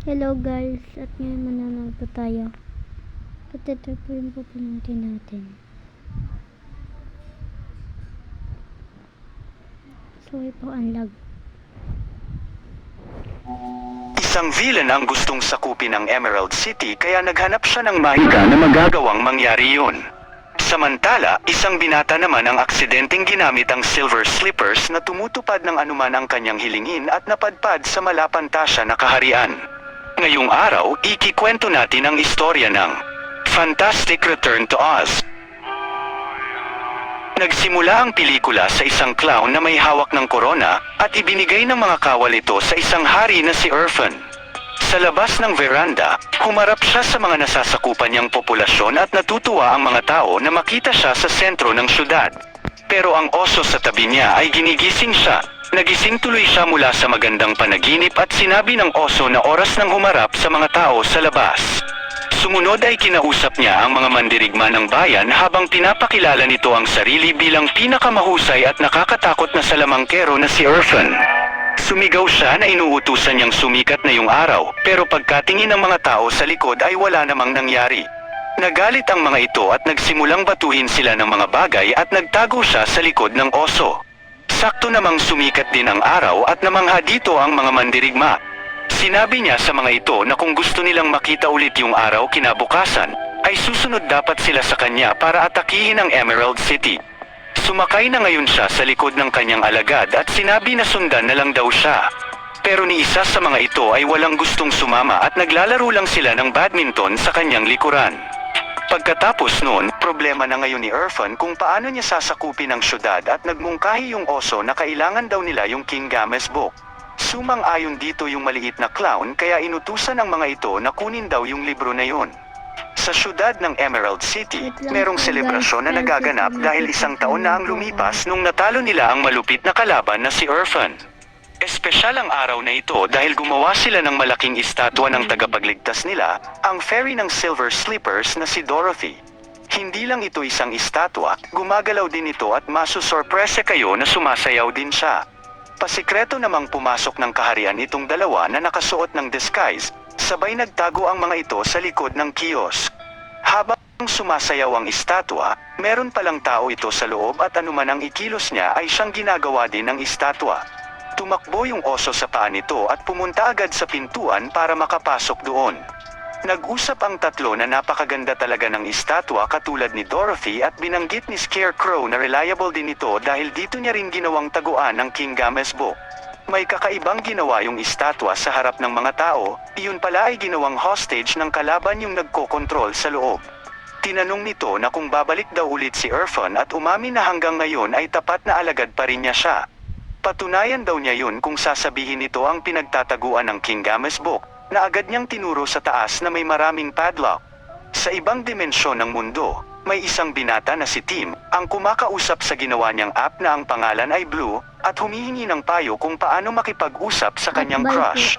Hello guys, at ngayon manonood po tayo. At ito po yung pupunutin natin. Sorry po, unlag. Isang villain ang gustong sakupin ang Emerald City kaya naghanap siya ng mahika na magagawang mangyari yun. Samantala, isang binata naman ang aksidenteng ginamit ang Silver Slippers na tumutupad ng anuman ang kanyang hilingin at napadpad sa malapantasya na kaharian. Ngayong araw, ikikwento natin ang istorya ng Fantastic Return to Oz. Nagsimula ang pelikula sa isang clown na may hawak ng korona at ibinigay ng mga kawal ito sa isang hari na si Irfan. Sa labas ng veranda, humarap siya sa mga nasasakupan niyang populasyon at natutuwa ang mga tao na makita siya sa sentro ng syudad. Pero ang oso sa tabi niya ay ginigising siya. Nagising tuloy siya mula sa magandang panaginip at sinabi ng oso na oras nang humarap sa mga tao sa labas. Sumunod ay kinausap niya ang mga mandirigma ng bayan habang pinapakilala nito ang sarili bilang pinakamahusay at nakakatakot na salamangkero na si Irfan. Sumigaw siya na inuutusan niyang sumikat na yung araw, pero pagkatingin ng mga tao sa likod ay wala namang nangyari. Nagalit ang mga ito at nagsimulang batuhin sila ng mga bagay at nagtago siya sa likod ng oso. Sakto namang sumikat din ang araw at namangha dito ang mga mandirigma. Sinabi niya sa mga ito na kung gusto nilang makita ulit yung araw kinabukasan, ay susunod dapat sila sa kanya para atakihin ang Emerald City. Sumakay na ngayon siya sa likod ng kanyang alagad at sinabi na sundan na lang daw siya. Pero ni isa sa mga ito ay walang gustong sumama at naglalaro lang sila ng badminton sa kanyang likuran. Pagkatapos noon, problema na ngayon ni Irfan kung paano niya sasakupin ang syudad at nagmungkahi yung oso na kailangan daw nila yung King Games book. Sumang-ayon dito yung maliit na clown kaya inutusan ng mga ito na kunin daw yung libro na yun. Sa syudad ng Emerald City, merong selebrasyon na nagaganap dahil isang taon na ang lumipas nung natalo nila ang malupit na kalaban na si Irfan. Espesyal ang araw na ito dahil gumawa sila ng malaking estatwa ng tagapagligtas nila, ang fairy ng Silver Slippers na si Dorothy. Hindi lang ito isang estatwa, gumagalaw din ito at masusorpresa kayo na sumasayaw din siya. Pasikreto namang pumasok ng kaharian itong dalawa na nakasuot ng disguise, sabay nagtago ang mga ito sa likod ng kiosk. Habang sumasayaw ang estatwa, meron palang tao ito sa loob at anuman ang ikilos niya ay siyang ginagawa din ng estatwa. Tumakbo yung oso sa paa nito at pumunta agad sa pintuan para makapasok doon. Nag-usap ang tatlo na napakaganda talaga ng estatwa katulad ni Dorothy at binanggit ni Scarecrow na reliable din ito dahil dito niya rin ginawang taguan ng King Games book. May kakaibang ginawa yung estatwa sa harap ng mga tao, iyon pala ay ginawang hostage ng kalaban yung nagkokontrol sa loob. Tinanong nito na kung babalik daw ulit si Irfan at umamin na hanggang ngayon ay tapat na alagad pa rin niya siya. Patunayan daw niya yun kung sasabihin nito ang pinagtataguan ng King Games book, na agad niyang tinuro sa taas na may maraming padlock. Sa ibang dimensyon ng mundo, may isang binata na si Tim, ang kumakausap sa ginawa niyang app na ang pangalan ay Blue, at humihingi ng payo kung paano makipag-usap sa kanyang crush.